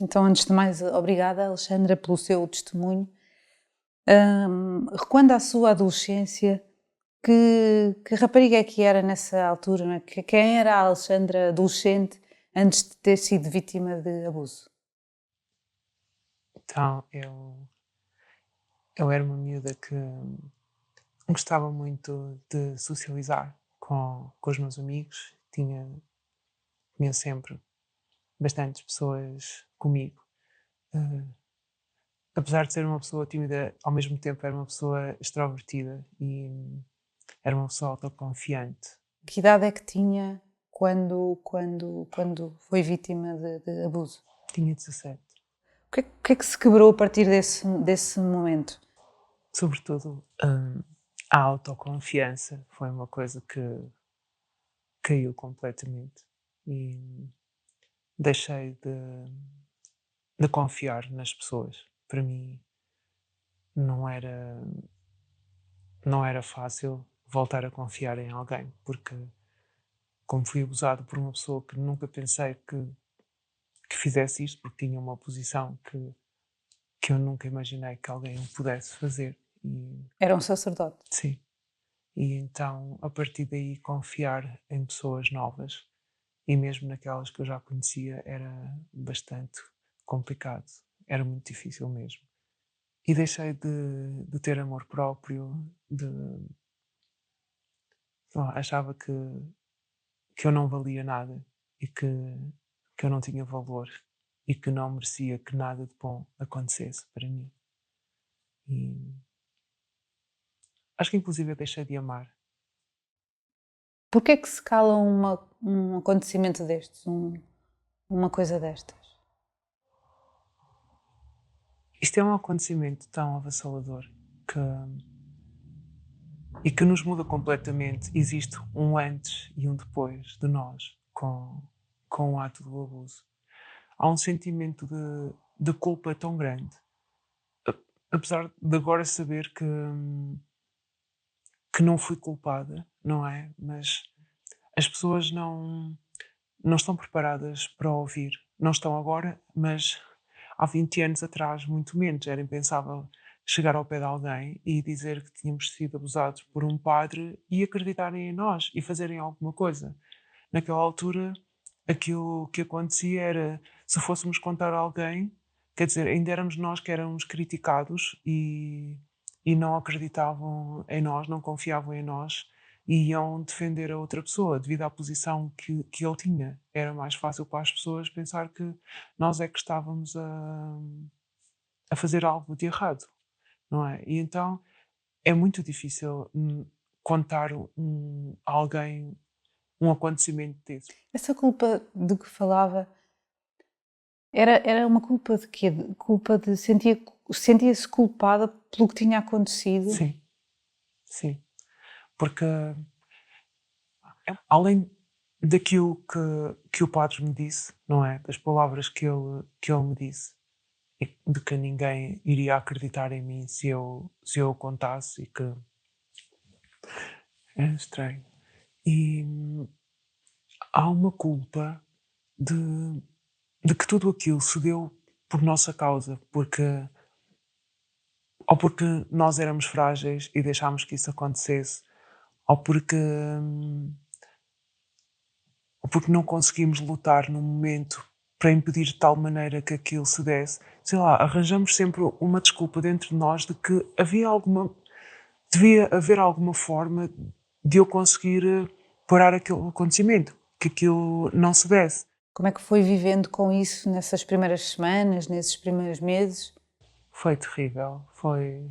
Então, antes de mais, obrigada, Alexandra, pelo seu testemunho. Quando à sua adolescência, que rapariga é que era nessa altura? Não é? Quem era a Alexandra adolescente antes de ter sido vítima de abuso? Então, eu era uma miúda que gostava muito de socializar com os meus amigos. Tinha sempre bastantes pessoas comigo. Eh, Apesar de ser uma pessoa tímida, ao mesmo tempo era uma pessoa extrovertida e era uma pessoa autoconfiante. Que idade é que tinha quando foi vítima de abuso? Tinha 17. O que é que se quebrou a partir desse momento? Sobretudo, a autoconfiança foi uma coisa que caiu completamente e deixei de confiar nas pessoas. Para mim não era, não era fácil voltar a confiar em alguém, porque como fui abusado por uma pessoa que nunca pensei que fizesse isto, porque tinha uma posição que eu nunca imaginei que alguém o pudesse fazer. E Era um sacerdote. sim. E então, a partir daí, confiar em pessoas novas, e mesmo naquelas que eu já conhecia, era bastante complicado. Era muito difícil mesmo. E deixei de ter amor próprio, achava que eu não valia nada e que eu não tinha valor e que não merecia que nada de bom acontecesse para mim. E acho que inclusive eu deixei de amar. Porquê é que se cala um acontecimento destes, uma coisa destas? Isto é um acontecimento tão avassalador que, e que nos muda completamente. Existe um antes e um depois de nós com o ato do abuso. Há um sentimento de culpa tão grande. Apesar de agora saber que não fui culpada, não é? Mas as pessoas não estão preparadas para ouvir. Não estão agora, mas há 20 anos atrás, muito menos. Era impensável chegar ao pé de alguém e dizer que tínhamos sido abusados por um padre e acreditarem em nós e fazerem alguma coisa. Naquela altura, aquilo que acontecia era, se fôssemos contar a alguém, quer dizer, ainda éramos nós que éramos criticados e não acreditavam em nós, não confiavam em nós e iam defender a outra pessoa devido à posição que ele tinha. Era mais fácil para as pessoas pensar que nós é que estávamos a fazer algo de errado, não é? E então é muito difícil contar a alguém um acontecimento desse. Essa culpa de que falava era uma culpa de quê? Culpa de sentia-se culpada pelo que tinha acontecido? Sim, sim. Porque além daquilo que o padre me disse, não é? Das palavras que ele me disse, e de que ninguém iria acreditar em mim se eu o contasse e que é estranho. E há uma culpa de, de que tudo aquilo se deu por nossa causa, ou porque nós éramos frágeis e deixámos que isso acontecesse, ou porque não conseguimos lutar no momento para impedir de tal maneira que aquilo se desse. Sei lá, arranjamos sempre uma desculpa dentro de nós de que devia haver alguma forma de eu conseguir parar aquele acontecimento, que aquilo não se desse. Como é que foi vivendo com isso nessas primeiras semanas, nesses primeiros meses? Foi terrível, foi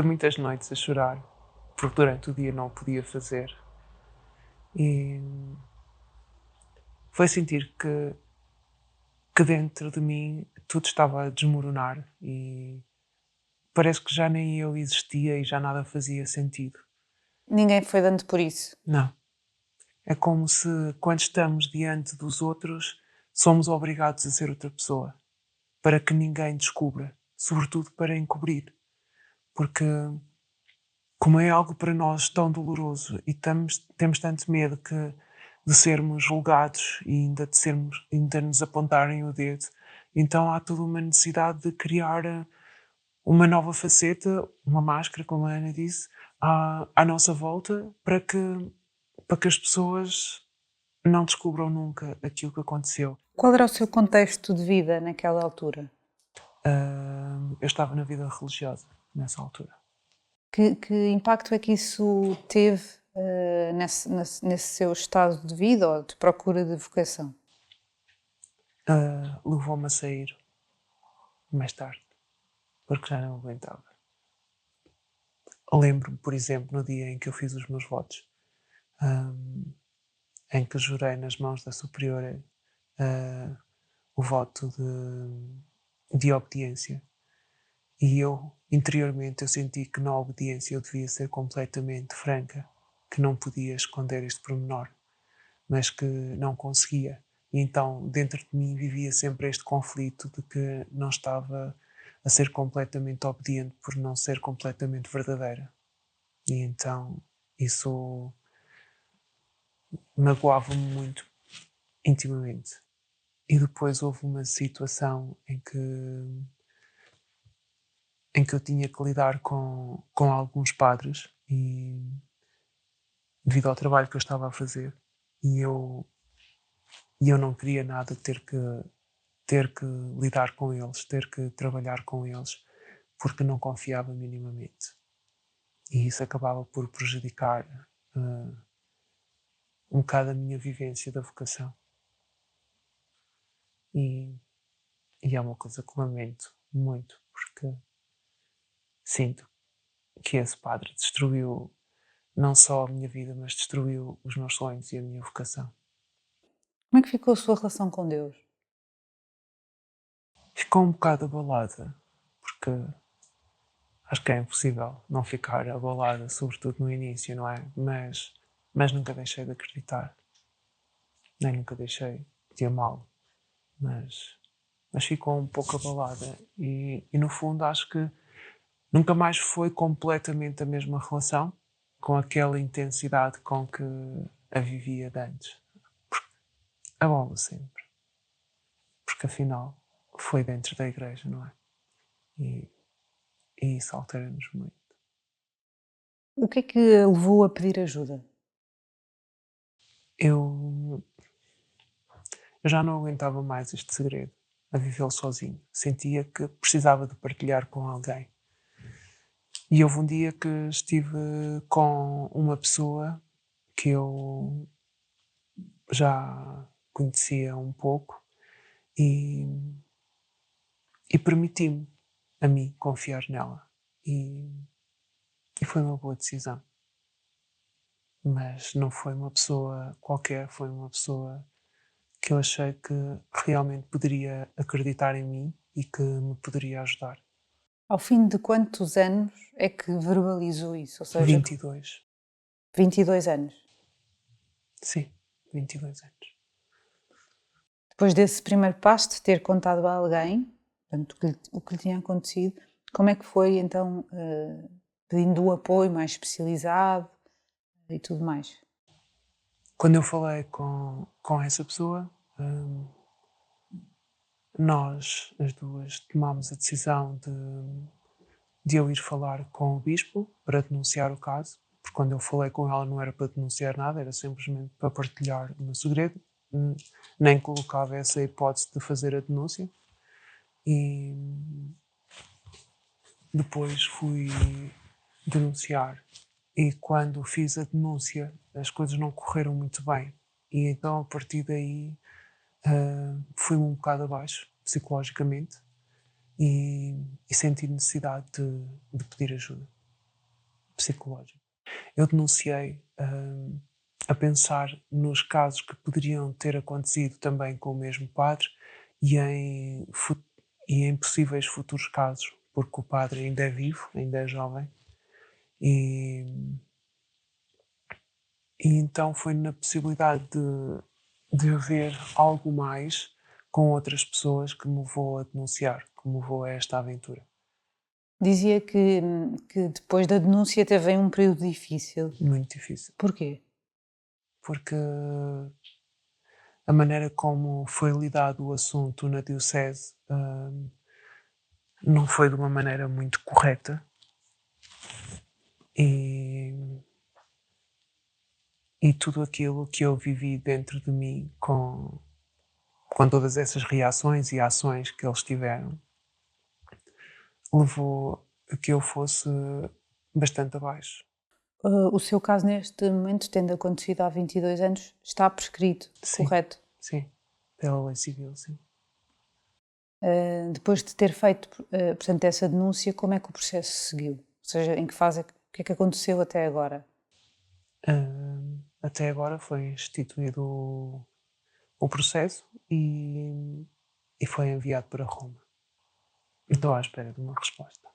muitas noites a chorar, porque durante o dia não o podia fazer. E foi sentir que dentro de mim tudo estava a desmoronar e parece que já nem eu existia e já nada fazia sentido. Ninguém foi dando por isso. Não. É como se, quando estamos diante dos outros, somos obrigados a ser outra pessoa, para que ninguém descubra, sobretudo para encobrir. Porque, como é algo para nós tão doloroso e temos tanto medo de sermos julgados e ainda nos apontarem o dedo Então há toda uma necessidade de criar uma nova faceta, uma máscara, como a Ana disse, à nossa volta para que as pessoas não descubram nunca aquilo que aconteceu. Qual era o seu contexto de vida naquela altura? Eu estava na vida religiosa nessa altura. Que impacto é que isso teve nesse seu estado de vida ou de procura de vocação? Levou-me a sair mais tarde, porque já não aguentava. Lembro-me, por exemplo, no dia em que eu fiz os meus votos, hum, em que jurei nas mãos da superiora o voto de obediência. E eu, interiormente, eu senti que na obediência eu devia ser completamente franca, que não podia esconder este pormenor, mas que não conseguia. E então, dentro de mim, vivia sempre este conflito de que não estava a ser completamente obediente por não ser completamente verdadeira. E então, isso magoava-me muito, intimamente. E depois houve uma situação em que eu tinha que lidar com alguns padres e devido ao trabalho que eu estava a fazer e eu não queria nada ter que lidar com eles, ter que trabalhar com eles, porque não confiava minimamente. E isso acabava por prejudicar um bocado a minha vivência da vocação. E, e é uma coisa que lamento muito, porque sinto que esse padre destruiu não só a minha vida, mas destruiu os meus sonhos e a minha vocação. Como é que ficou a sua relação com Deus? Ficou um bocado abalada, porque acho que é impossível não ficar abalada, sobretudo no início, não é? Mas nunca deixei de acreditar, nem nunca deixei de amá-lo, mas, mas ficou um pouco abalada e no fundo acho que nunca mais foi completamente a mesma relação, com aquela intensidade com que a vivia de antes. Abala sempre, porque afinal foi dentro da igreja, não é? E, e isso altera-nos muito. O que é que a levou a pedir ajuda? Eu, eu já não aguentava mais este segredo, a vivê-lo sozinho. Sentia que precisava de partilhar com alguém. E houve um dia que estive com uma pessoa que eu já conhecia um pouco e, e permiti-me a mim confiar nela. E, e foi uma boa decisão. Mas não foi uma pessoa qualquer, foi uma pessoa que eu achei que realmente poderia acreditar em mim e que me poderia ajudar. Ao fim de quantos anos é que verbalizou isso? Ou seja, 22. 22 anos. Sim, 22 anos. Depois desse primeiro passo de ter contado a alguém, portanto, o que lhe tinha acontecido, como é que foi então pedindo o apoio mais especializado e tudo mais? Quando eu falei com essa pessoa, nós, as duas, tomámos a decisão de eu ir falar com o bispo para denunciar o caso, porque quando eu falei com ela não era para denunciar nada, era simplesmente para partilhar o meu segredo, nem colocava essa hipótese de fazer a denúncia. E depois fui denunciar. E quando fiz a denúncia, as coisas não correram muito bem. E então, a partir daí, fui-me um bocado abaixo, psicologicamente, e senti necessidade de pedir ajuda psicológica. Eu denunciei a pensar nos casos que poderiam ter acontecido também com o mesmo padre e e em possíveis futuros casos, porque o padre ainda é vivo, ainda é jovem, e, e então foi na possibilidade de haver algo mais com outras pessoas que me levou a denunciar, que me levou a esta aventura. Dizia que depois da denúncia teve aí um período difícil. Muito difícil, Porquê? porque a maneira como foi lidado o assunto na Diocese não foi de uma maneira muito correta e, e tudo aquilo que eu vivi dentro de mim com todas essas reações e ações que eles tiveram levou a que eu fosse bastante abaixo. O seu caso neste momento, tendo acontecido há 22 anos, está prescrito, Sim, correto? sim, pela lei civil, sim. Depois de ter feito, portanto, essa denúncia, como é que o processo seguiu? Ou seja, em que fase, o que é que aconteceu até agora? Até agora foi instituído o processo e foi enviado para Roma. Estou à espera de uma resposta.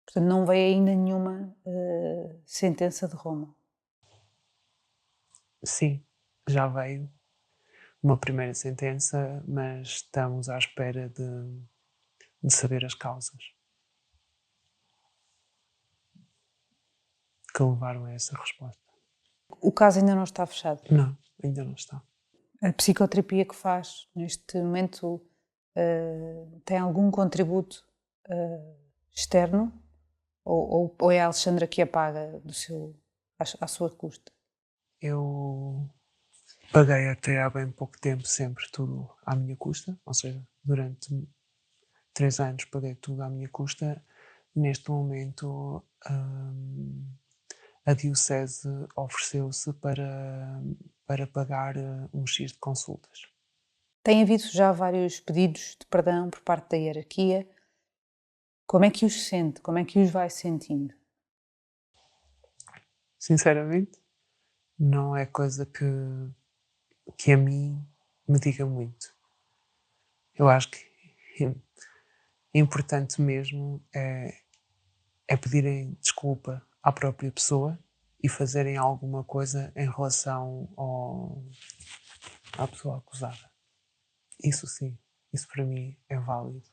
Portanto, não veio ainda nenhuma sentença de Roma. Sim, já veio uma primeira sentença, mas estamos à espera de saber as causas que levaram a essa resposta. O caso ainda não está fechado. Não, ainda não está. A psicoterapia que faz neste momento tem algum contributo externo? Ou é a Alexandra que a paga à sua custa? Eu paguei até há bem pouco tempo sempre tudo à minha custa, ou seja, durante 3 anos paguei tudo à minha custa. Neste momento, a Diocese ofereceu-se para pagar um X de consultas. Tem havido já vários pedidos de perdão por parte da hierarquia. Como é que os sente? Como é que os vai sentindo? Sinceramente, não é coisa que a mim me diga muito. Eu acho que importante mesmo é pedirem desculpa à própria pessoa e fazerem alguma coisa em relação à pessoa acusada. Isso sim, isso para mim é válido.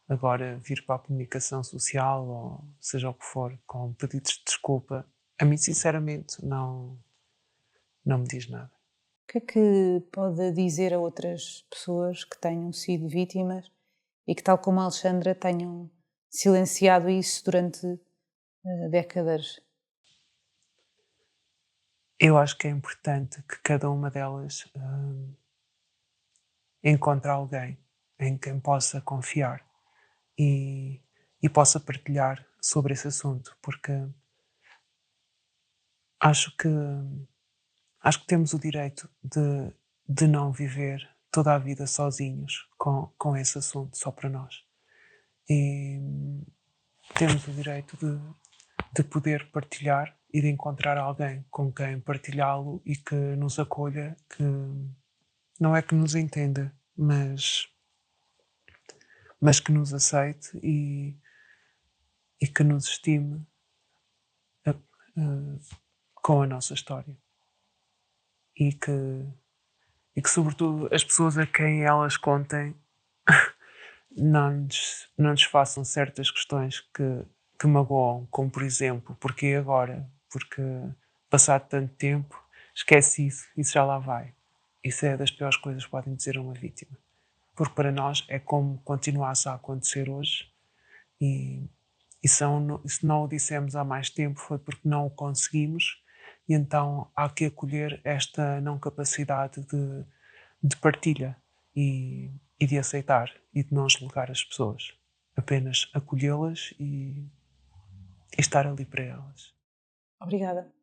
Agora, vir para a comunicação social, ou seja o que for, com pedidos de desculpa, a mim sinceramente não me diz nada. O que é que pode dizer a outras pessoas que tenham sido vítimas e que, tal como a Alexandra, tenham silenciado isso durante décadas? Eu acho que é importante que cada uma delas encontre alguém em quem possa confiar e, e possa partilhar sobre esse assunto, porque acho que, acho que temos o direito de não viver toda a vida sozinhos com esse assunto só para nós. E temos o direito de poder partilhar e de encontrar alguém com quem partilhá-lo e que nos acolha, que não é que nos entenda, mas que nos aceite e que nos estime com a nossa história. E que, sobretudo, as pessoas a quem elas contem não nos façam certas questões que magoam, como por exemplo, porquê agora? Porque passado tanto tempo, esquece isso já lá vai. Isso é das piores coisas que podem dizer a uma vítima. Porque para nós é como continuasse a acontecer hoje e se não o dissemos há mais tempo foi porque não o conseguimos e então há que acolher esta não capacidade de partilha e de aceitar e de não julgar as pessoas. Apenas acolhê-las e estar ali para elas. Obrigada.